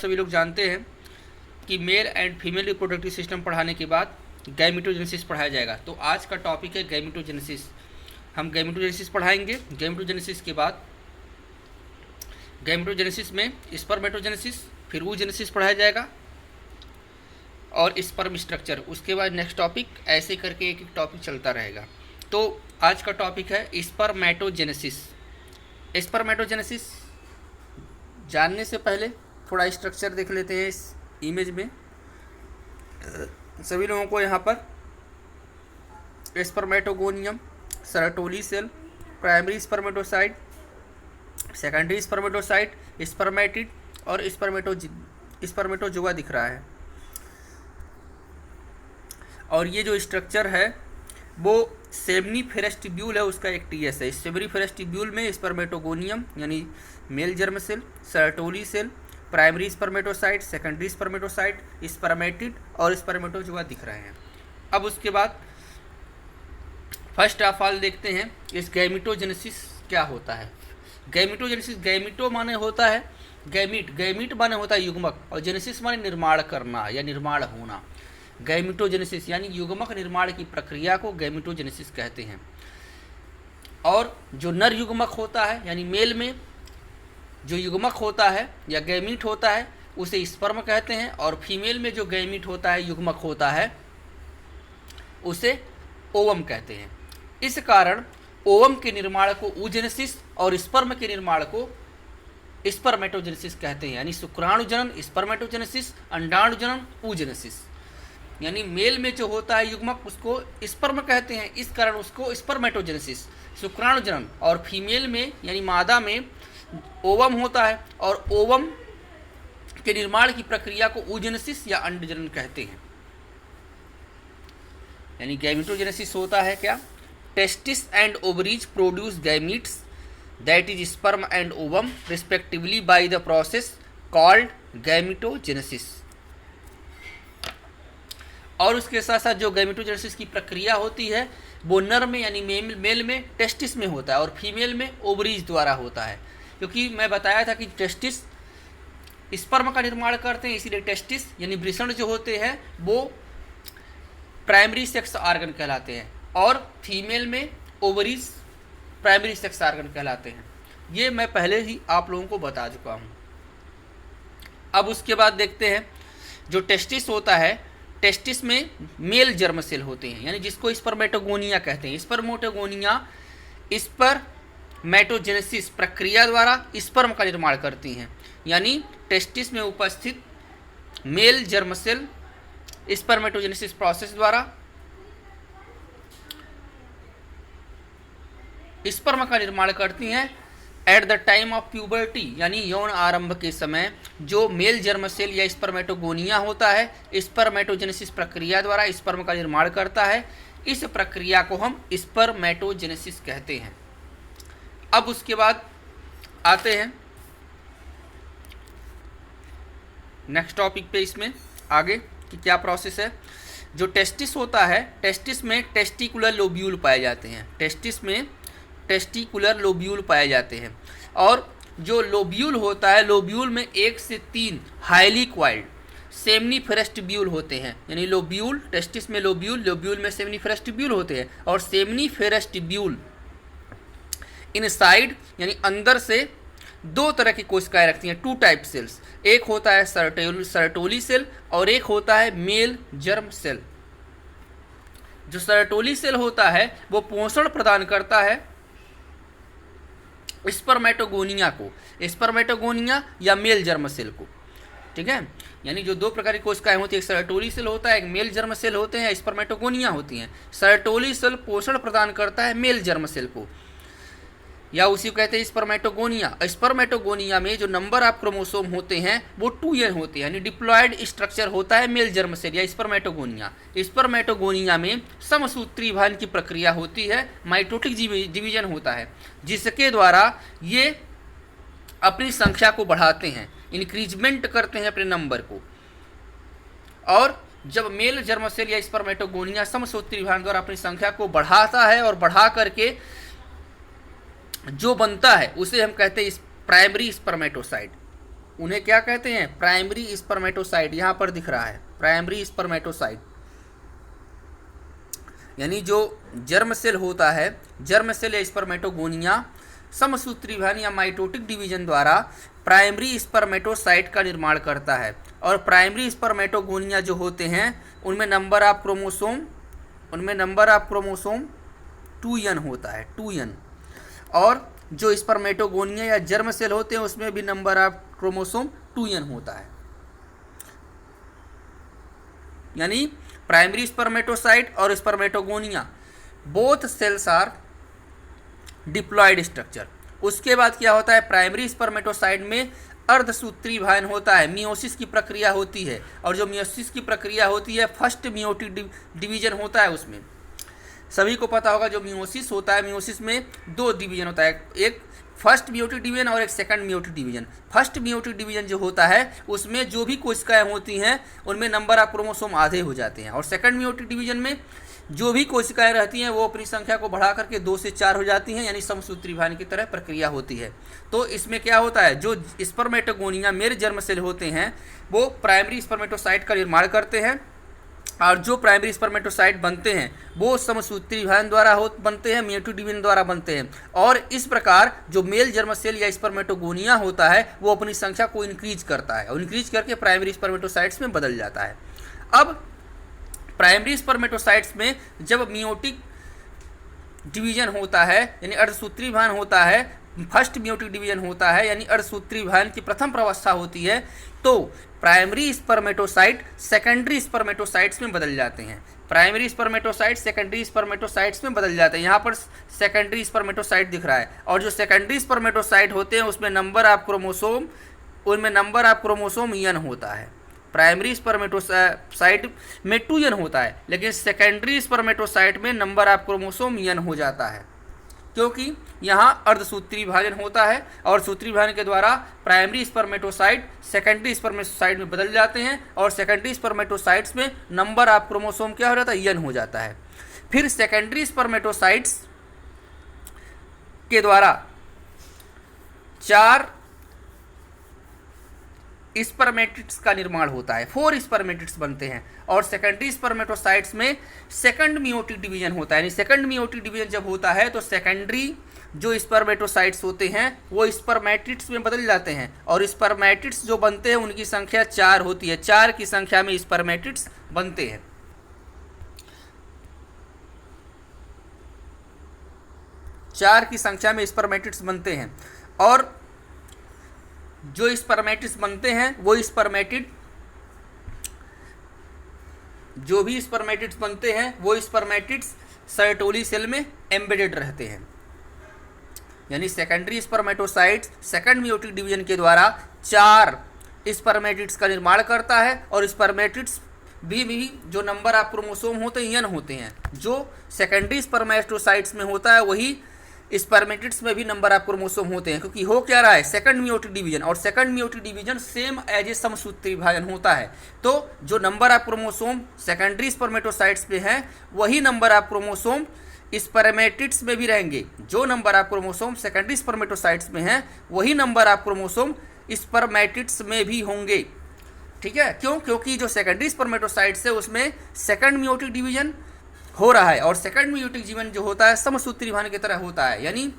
सभी लोग जानते हैं कि male and female reproductive system पढ़ाने के बाद गैमेटोजेनेसिस पढ़ाया जाएगा। तो आज का टॉपिक है गैमेटोजेनेसिस। हम गैमेटोजेनेसिस पढ़ाएंगे। गैमेटोजेनेसिस के बाद गैमेटोजेनेसिस में स्पर्मेटोजेनेसिस, फिर ooजेनेसिस पढ़ाया जाएगा और स्पर्म स्ट्रक्चर। उसके बाद नेक्स्ट टॉपिक, ऐसे करके एक एक टॉपिक चलता रहेगा। तो आज का टॉपिक है स्पर्मेटोजेनेसिस। स्पर्मेटोजेनेसिस जानने से पहले थोड़ा स्ट्रक्चर देख लेते हैं। इस इमेज में सभी लोगों को यहाँ पर spermatogonium, Sertoli cell, primary spermatocyte, secondary spermatocyte, spermatid और स्पर्मेटोजुआ दिख रहा है। और ये जो स्ट्रक्चर है वो सेमनीफेरस ट्यूब्यूल है, उसका एक टीएस है। सेमनीफेरस ट्यूब्यूल में स्पर्मेटोगोनियम यानी male germ cell, Sertoli cell, primary spermatocyte, secondary spermatocyte, spermatid और स्पर्मेटोजुआ दिख रहे हैं। अब उसके बाद फर्स्ट ऑफ ऑल देखते हैं इस गैमेटोजेनेसिस क्या होता है। गैमेटोजेनेसिस, गैमेटो माने होता है गैमीट, गैमीट माने होता है युग्मक, और जेनेसिस माने निर्माण करना या निर्माण होना। गैमेटोजेनेसिस यानी युग्मक निर्माण की प्रक्रिया को गैमेटोजेनेसिस कहते हैं। और जो नर युग्मक होता है यानी मेल में जो युग्मक होता है या गैमीट होता है उसे स्पर्म कहते हैं, और फीमेल में जो गैमीट होता है, युग्मक होता है, उसे ओवम कहते हैं। इस कारण ओवम के निर्माण को ooजेनेसिस और स्पर्म के निर्माण को स्पर्मेटोजेनेसिस कहते हैं। यानी शुक्राणु जनन स्पर्मेटोजेनेसिस, अंडाणु जनन ooजेनेसिस। यानी मेल में जो होता है युग्मक उसको स्पर्म कहते हैं, इस कारण उसको स्पर्मेटोजेनेसिस शुक्राणु जनन, और फीमेल में यानी मादा में ओवम होता है और ओवम के निर्माण की प्रक्रिया को ooजेनेसिस या अंडजनन कहते हैं। यानी गैमेटोजेनेसिस होता है क्या? Testis and ovaries produce gametes that is sperm and ovum respectively by the process called gametogenesis. और उसके साथ साथ जो गैमेटोजेनेसिस की प्रक्रिया होती है वो नर में यानी मेल में टेस्टिस में होता है और फीमेल में ओवरीज द्वारा होता है। क्योंकि मैं बताया था कि टेस्टिस स्पर्म का निर्माण करते हैं, इसीलिए टेस्टिस यानी वृषण जो होते हैं वो प्राइमरी सेक्स ऑर्गन कहलाते हैं, और फीमेल में ओवरीज प्राइमरी सेक्स ऑर्गन कहलाते हैं। ये मैं पहले ही आप लोगों को बता चुका हूँ। अब उसके बाद देखते हैं जो टेस्टिस होता है, टेस्टिस में मेल जर्म सेल होते हैं, यानी जिसको स्पर्मेटोगोनिया कहते हैं। स्पर्मेटोगोनिया स्पर्मेटोजेनेसिस प्रक्रिया द्वारा स्पर्म का निर्माण करती हैं। यानी टेस्टिस में उपस्थित male germ cell spermatogenesis process द्वारा स्पर्म का निर्माण करती हैं। At the time of puberty यानी यौन आरंभ के समय जो मेल जर्म सेल या स्पर्मेटोगोनिया होता है स्पर्मेटोजेनेसिस प्रक्रिया द्वारा स्पर्म का निर्माण करता है। इस प्रक्रिया को हम स्पर्मेटोजेनेसिस कहते हैं। अब उसके बाद आते हैं नेक्स्ट टॉपिक पे, इसमें आगे कि क्या प्रोसेस है। जो टेस्टिस होता है, टेस्टिस में टेस्टिकुलर लोब्यूल पाए जाते हैं। टेस्टिस में टेस्टिकुलर लोब्यूल पाए जाते हैं, और जो लोब्यूल होता है, लोब्यूल में 1 से 3 हाईली क्वाइल्ड सेमनीफेरस ट्यूब्यूल होते हैं। यानी लोब्यूल, टेस्टिस में लोब्यूल में सेमनीफेरस ट्यूब्यूल होते हैं, और सेमनीफेरस ट्यूब्यूल इनसाइड यानी अंदर से 2 तरह की कोशिकाएं रखती हैं, 2 टाइप सेल्स। एक होता है सरटोली सेल और एक होता है मेल जर्म सेल। जो सरटोली सेल होता है वो पोषण प्रदान करता है स्पर्मेटोगोनिया को, स्पर्मेटोगोनिया या मेल जर्म सेल को। ठीक है, यानी जो 2 प्रकार की कोशिकाएं होती है, एक सरटोली सेल होता है, एक मेल जर्म सेल होते हैं, स्पर्मेटोगोनिया होती हैं। सरटोली सेल पोषण प्रदान करता है मेल जर्म सेल को, या उसी को कहते हैं स्पर्मेटोगोनिया। स्पर्मेटोगोनिया में जो नंबर ऑफ क्रोमोसोम होते हैं वो 2n होते हैं, यानी डिप्लॉयड स्ट्रक्चर होता है मेल जर्म सेल या स्पर्मेटोगोनिया। स्पर्मेटोगोनिया में समसूत्री भान की प्रक्रिया होती है, माइटोटिक डिवीजन होता है, जिसके द्वारा ये अपनी संख्या को बढ़ाते हैं, इंक्रीजमेंट करते हैं अपने नंबर को। और जब मेल जर्म सेल या स्पर्मेटोगोनिया समसूत्री भान द्वारा अपनी संख्या को बढ़ाता है और बढ़ा करके जो बनता है उसे हम कहते हैं प्राइमरी स्पर्मेटोसाइट। उन्हें क्या कहते हैं? Primary spermatocyte. यहाँ पर दिख रहा है प्राइमरी स्पर्मेटोसाइट, यानी जो जर्म सेल होता है, जर्म सेल या स्पर्मेटोगोनिया समसूत्री विभाजन या माइटोटिक डिवीजन द्वारा प्राइमरी स्पर्मेटोसाइट का निर्माण करता है। और प्राइमरी स्पर्मेटोगोनिया जो होते हैं उनमें नंबर ऑफ क्रोमोसोम 2n होता है, 2n। और जो स्पर्मेटोगोनिया या जर्म सेल होते हैं उसमें भी नंबर ऑफ क्रोमोसोम 2n होता है। यानी प्राइमरी स्पर्मेटोसाइट और spermatogonia both cells are diploid structure. उसके बाद क्या होता है? प्राइमरी स्पर्मेटोसाइट में अर्धसूत्री विभाजन होता है, मियोसिस की प्रक्रिया होती है। और जो मियोसिस की प्रक्रिया होती है फर्स्ट मियोटिक डिवीजन होता है। उसमें सभी को पता होगा जो मियोसिस होता है, मियोसिस में 2 डिवीजन होता है, एक फर्स्ट मियोटिक डिवीजन और एक second meiotic division. First meiotic division जो होता है उसमें जो भी कोशिकाएं होती हैं उनमें नंबर ऑफ क्रोमोसोम आधे हो जाते हैं। और सेकंड मियोटिक डिवीजन में जो भी कोशिकाएं रहती हैं वो अपनी संख्या को बढ़ा करके 2 से 4 हो जाती हैं, यानी समसूत्री विभाजन की तरह प्रक्रिया होती है। तो इसमें क्या होता है? जो स्पर्मेटोगोनिया मेरे जर्म सेल होते हैं वो प्राइमरी स्पर्मेटोसाइट का निर्माण करते हैं, और जो प्राइमरी स्पर्मेटोसाइट बनते हैं वो समसूत्री विभाजन द्वारा बनते हैं, मियोटिक डिवीजन द्वारा बनते हैं। और इस प्रकार जो मेल जर्म सेल या स्पर्मेटोगोनिया होता है वो अपनी संख्या को इंक्रीज करता है, और इंक्रीज करके प्राइमरी स्पर्मेटोसाइट्स में बदल जाता है। अब प्राइमरी स्पर्मेटोसाइट्स में जब मियोटिक डिवीजन होता है यानी अर्धसूत्री विभाजन होता है, फर्स्ट मियोटिक डिवीजन होता है यानी अर्धसूत्री विभाजन की प्रथम प्रावस्था होती है, तो प्राइमरी स्पर्मेटोसाइट सेकेंडरी स्पर्मेटोसाइट्स में बदल जाते हैं। प्राइमरी स्पर्मेटोसाइट सेकेंडरी स्पर्मेटोसाइट्स में बदल जाते हैं। यहाँ पर सेकेंडरी स्पर्मेटोसाइट दिख रहा है, और जो सेकेंडरी स्पर्मेटोसाइट होते हैं उसमें नंबर ऑफ क्रोमोसोम n होता है। प्राइमरी स्पर्मेटोसाइट में 2n होता है, लेकिन सेकेंडरी स्पर्मेटोसाइट में नंबर ऑफ क्रोमोसोम n हो जाता है, क्योंकि यहाँ अर्धसूत्री विभाजन होता है और सूत्री विभाजन के द्वारा प्राइमरी स्पर्मेटोसाइट सेकेंडरी स्पर्मेटोसाइट में बदल जाते हैं, और सेकेंडरी स्पर्मेटोसाइट्स में नंबर ऑफ क्रोमोसोम क्या हो जाता है? n हो जाता है। फिर सेकेंडरी स्पर्मेटोसाइट्स के द्वारा 4 स्पर्मेटिड्स का निर्माण होता है, 4 स्पर्मेटिड्स बनते हैं। और सेकेंडरी स्पर्मेटोसाइट्स में सेकंड मियोटिक डिवीजन होता है, यानी सेकंड मियोटिक डिवीजन जब होता है तो सेकेंडरी जो स्पर्मेटोसाइट्स होते हैं वो स्पर्मेटिड्स में बदल जाते हैं, और स्पर्मेटिड्स जो बनते हैं उनकी संख्या 4 होती है, 4 की संख्या में स्पर्मेटिड्स बनते हैं। चार की संख्या में स्पर्मेटिड्स बनते हैं। और जो स्पर्मेटिड्स बनते हैं वो जो भी स्पर्मेटिड्स बनते हैं वो स्पर्मेटिड्स सर्टोली सेल में एम्बेडेड रहते हैं। यानी secondary spermatocytes second meiotic division के द्वारा 4 स्पर्मेटिड्स का निर्माण करता है, और स्पर्मेटिड्स भी जो नंबर ऑफ क्रोमोसोम होते हैं n होते हैं। जो सेकेंडरी स्पर्मेटोसाइट्स में होता है वही स्पर्मेटिड्स में भी नंबर ऑफ क्रोमोसोम होते हैं, क्योंकि हो क्या रहा है? सेकंड मियोटिक डिवीजन, और second meiotic division same as a समसूत्री विभाजन होता है। तो जो number of chromosome secondary spermatocytes पे हैं वही नंबर ऑफ क्रोमोसोम स्पर्मेटिड्स में भी रहेंगे। जो number of chromosome secondary spermatocytes में हैं वही नंबर ऑफ क्रोमोसोम स्पर्मेटिड्स में भी होंगे। ठीक है, क्यों? क्योंकि जो सेकेंडरी स्पर्मेटोसाइट्स है उसमें सेकंड मियोटिक डिवीजन हो रहा है, और सेकंड मियोटिक जीवन जो होता है समसूत्री विभाजन की तरह होता है। यानी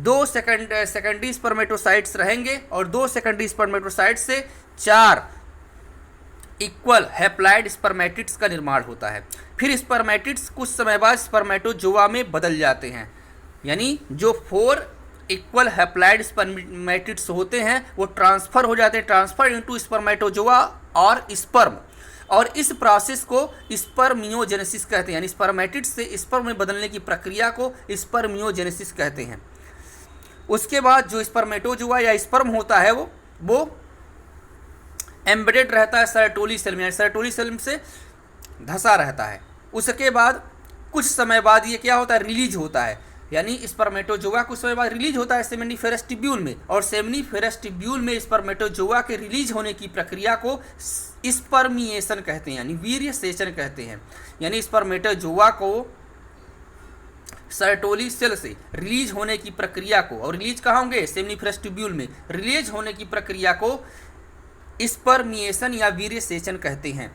2 सेकेंडरी स्पर्मेटोसाइट्स रहेंगे, और 2 सेकेंडरी स्पर्मेटोसाइट्स से 4 इक्वल हैप्लॉइड स्पर्मेटिड्स का निर्माण होता है। फिर स्पर्मेटिड्स कुछ समय बाद स्पर्मेटोजोआ में बदल जाते हैं। यानी जो 4 इक्वल हैप्लॉइड स्पर्मेटिड्स होते हैं वो ट्रांसफर हो जाते हैं, ट्रांसफर इनटू स्पर्मेटोजोआ और स्पर्म, और इस प्रोसेस को स्पर्मियोजेनेसिस कहते हैं। यानी स्पर्मेटिड्स से स्पर्म में बदलने की प्रक्रिया को स्पर्मियोजेनेसिस कहते हैं। उसके बाद जो स्पर्मेटोजोआ या स्पर्म होता है वो एम्बेडेड रहता है सर्टोली सेल में, सर्टोली सेल से धंसा रहता है। उसके बाद कुछ समय बाद ये क्या होता है? रिलीज होता है। यानी स्पर्मेटोजोआ कुछ समय बाद रिलीज होता है सेमिनिफेरस ट्यूब्यूल में, और सेमिनिफेरस ट्यूब्यूल में स्पर्मेटोजोआ के रिलीज होने की प्रक्रिया को स्पर्मिएशन कहते हैं, यानी वीर्य सेचन कहते हैं। यानी स्पर्मेटोजोआ को सर्टोली सेल से रिलीज होने की प्रक्रिया को, और रिलीज कहाँ होंगे? सेमिनिफेरस ट्यूब्यूल में। रिलीज होने की प्रक्रिया को स्पर्मिएशन या वीर्य सेचन कहते हैं।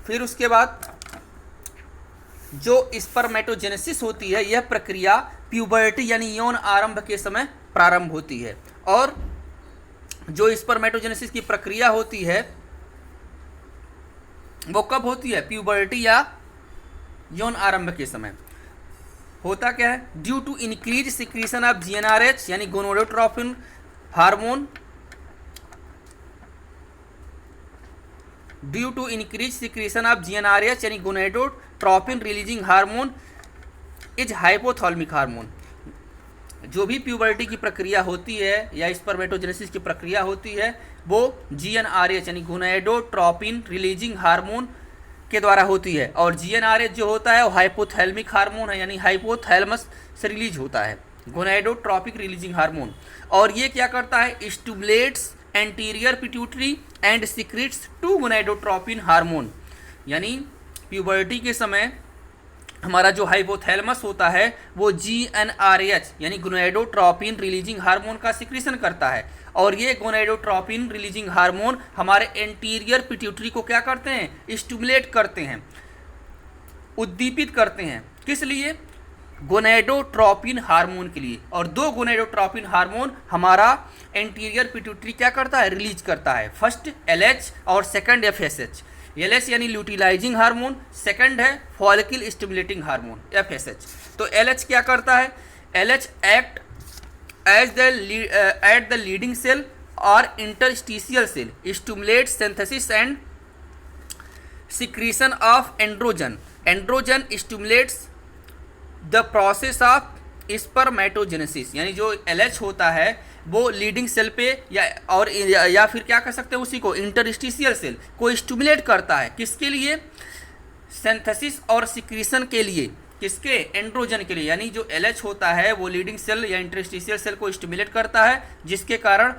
फिर उसके बाद जो स्पर्मेटोजेनेसिस होती है, यह प्रक्रिया प्यूबर्टी यानी यौन आरंभ के समय प्रारंभ होती है। और जो स्पर्मेटोजेनेसिस की प्रक्रिया होती है वो कब होती है? प्यूबर्टी या यौन आरंभ के समय। होता क्या है? Due to increase secretion of GnRH यानी gonadotropin hormone, due to increase secretion of GnRH यानी gonadotropin releasing hormone is hypothalamic hormone. जो भी प्यूबर्टी की प्रक्रिया होती है या स्पर्मेटोजेनेसिस की प्रक्रिया होती है वो जीएनआरएच यानी गोनाडोट्रोपिन रिलीजिंग हार्मोन के द्वारा होती है। और जीएनआरएच जो होता है वो हाइपोथैलेमिक हार्मोन है, यानी हाइपोथैलेमस से रिलीज होता है गोनाडोट्रोपिक रिलीजिंग हार्मोन। और ये क्या करता है? Stimulates anterior pituitary and secretes two gonadotropin hormone. यानी प्यूबर्टी के समय हमारा जो हाइपोथैलेमस होता है वो जीएनआरएच यानी गोनाडोट्रोपिन रिलीजिंग हार्मोन का सिक्रीशन करता है। और ये गोनाडोट्रोपिन रिलीजिंग हार्मोन हमारे एंटीरियर पिट्यूटरी को क्या करते हैं? स्टिमुलेट करते हैं, उद्दीपित करते हैं। किस लिए? गोनाडोट्रोपिन हार्मोन के लिए। और दो गोनाडोट्रोपिन हार्मोन हमारा एंटीरियर पिट्यूटरी क्या करता है? रिलीज करता है। फर्स्ट एलएच और सेकंड एफएसएच। एलएच यानी ल्यूटिलाइजिंग हार्मोन, सेकंड है फॉलिकल स्टिमुलेटिंग हार्मोन एफएसएच। तो एलएच क्या करता है? LH act at the Leydig cell और interstitial cell, stimulate synthesis and secretion of androgen. Androgen stimulates the process of spermatogenesis. यानी जो LH होता है वो लीडिंग सेल पे या फिर क्या कर सकते हैं उसी को इंटरस्टिशियल सेल को स्टिमुलेट करता है। किसके लिए? सिंथेसिस और सिक्रीशन के लिए। किसके? एंड्रोजन के लिए। यानी जो एलएच होता है वो लीडिंग सेल या इंटरस्टिशियल सेल को स्टिमुलेट करता है, जिसके कारण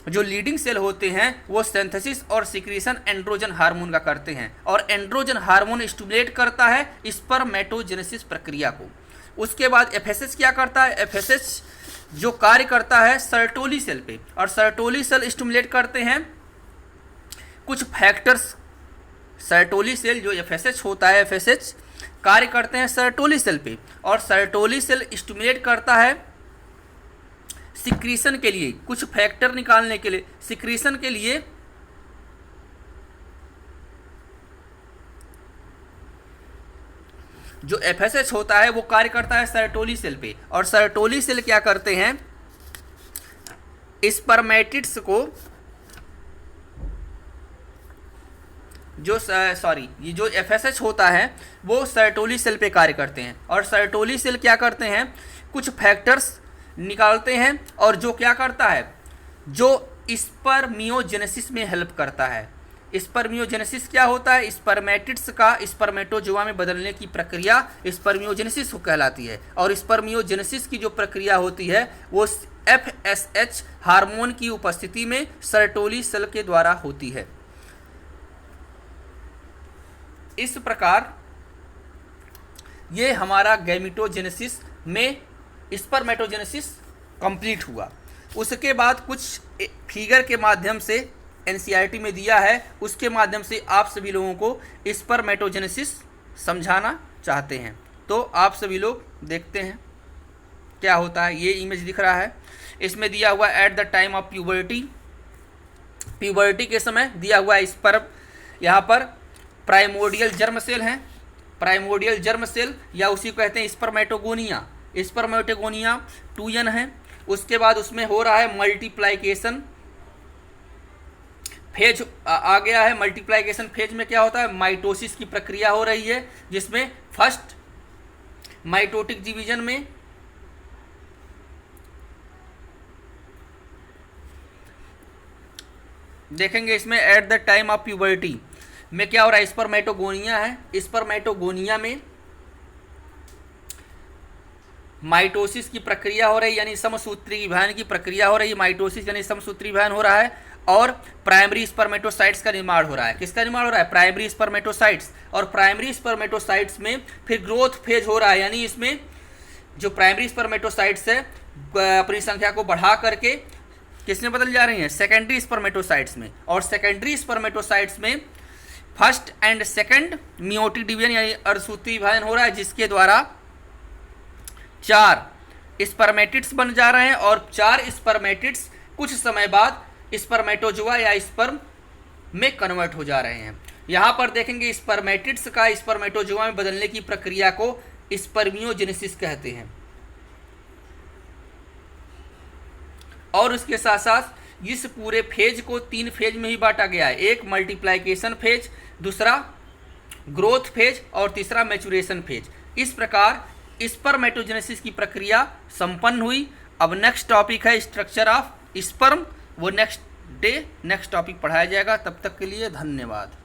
जो लीडिंग सेल होते हैं वो सिंथेसिस और सिक्रीशन एंड्रोजन हार्मोन का करते हैं। और एंड्रोजन हार्मोन स्टिमुलेट करता है स्पर्मेटोजेनेसिस प्रक्रिया को। उसके बाद एफएसएच क्या करता है? एफएसएच जो कार्य करता है सर्टोली सेल पे, और सर्टोली सेल स्टिमुलेट करते हैं कुछ फैक्टर्स। सर्टोली सेल जो एफएसएच होता है, एफएसएच कार्य करते हैं सर्टोली सेल पे, और सर्टोली सेल स्टिमुलेट करता है सिक्रीशन के लिए, कुछ फैक्टर निकालने के लिए, सिक्रीशन के लिए। जो एफएसएच होता है वो कार्य करता है सर्टोली सेल पे, और सर्टोली सेल क्या करते हैं? स्पर्मेटिड्स को ये जो एफएसएच होता है वो सर्टोली सेल पे कार्य करते हैं। और सर्टोली सेल क्या करते हैं? कुछ फैक्टर्स निकालते हैं, और जो क्या करता है? जो स्पर्मियोजेनेसिस में हेल्प करता है। स्पर्मियोजेनेसिस क्या होता है? स्पर्मेटिड्स का स्पर्मेटोजोआ में बदलने की प्रक्रिया स्पर्मियोजेनेसिस कहलाती है। और स्पर्मियोजेनेसिस की जो प्रक्रिया होती है वो एफएसएच हार्मोन की उपस्थिति में सर्टोली सेल के द्वारा होती है। इस प्रकार ये हमारा गैमेटोजेनेसिस में स्पर्मेटोजेनेसिस कंप्लीट हुआ। उसके बाद कुछ फिगर के माध्यम से एनसीईआरटी में दिया है, उसके माध्यम से आप सभी लोगों को स्पर्मेटोजेनेसिस समझाना चाहते हैं। तो आप सभी लोग देखते हैं क्या होता है। ये इमेज दिख रहा है, इसमें दिया हुआ eight the time of puberty, puberty के समय दिया हुआ स्पर्म। यहाँ पर प्राइमोर्डियल जर्म सेल हैं, प्राइमोर्डियल जर्म सेल या उसी को कहते हैं स्पर्मेटोगोनिया। स्पर्मेटोगोनिया 2n है। उसके बाद उसमें हो रहा है मल्टीप्लाइकेशन फेज आ गया है। मल्टीप्लाइकेशन फेज में क्या होता है? माइटोसिस की प्रक्रिया हो रही है, जिसमें फर्स्ट माइटोटिक डिवीजन में देखेंगे, इसमें eight the time of puberty में क्या हो रहा है? स्पर्मेटोगोनिया है। स्पर्मेटोगोनिया में माइटोसिस की प्रक्रिया हो रही है, यानी समसूत्री विभाजन की प्रक्रिया हो रही है। माइटोसिस यानी समसूत्री विभाजन हो रहा है, और प्राइमरी स्पर्मेटोसाइट्स का निर्माण हो रहा है। किसका निर्माण हो रहा है? Primary spermatocytes. और प्राइमरी स्पर्मेटोसाइट्स में फिर ग्रोथ फेज हो रहा है, यानी इसमें जो प्राइमरी स्पर्मेटोसाइट्स है अपनी संख्या को बढ़ा करके किसमें बदल जा रही हैं? सेकेंडरी स्पर्मेटोसाइट्स में। और सेकेंडरी स्पर्मेटोसाइट्स में first and second meiotic division यानी अर्धसूत्री विभाजन हो रहा है, जिसके द्वारा 4 स्पर्मेटिड्स बन जा रहे हैं और 4 स्पर्मेटिड्स कुछ समय बाद स्पर्मेटोजुआ या स्पर्म में कन्वर्ट हो जा रहे हैं। यहाँ पर देखेंगे स्पर्मेटिड्स का स्पर्मेटोजुआ में बदलने की प्रक्रिया को स्पर्मियोजेनेसिस कहते हैं। और उसके साथ साथ इस पूरे फेज को 3 फेज में ही बांटा गया है। एक मल्टीप्लाइकेशन फेज, दूसरा ग्रोथ फेज और तीसरा मैचुरेशन फेज। इस प्रकार स्पर्मेटोजेनेसिस की प्रक्रिया संपन्न हुई। अब नेक्स्ट टॉपिक है स्ट्रक्चर ऑफ स्पर्म, वो नेक्स्ट टॉपिक पढ़ाया जाएगा। तब तक के लिए धन्यवाद।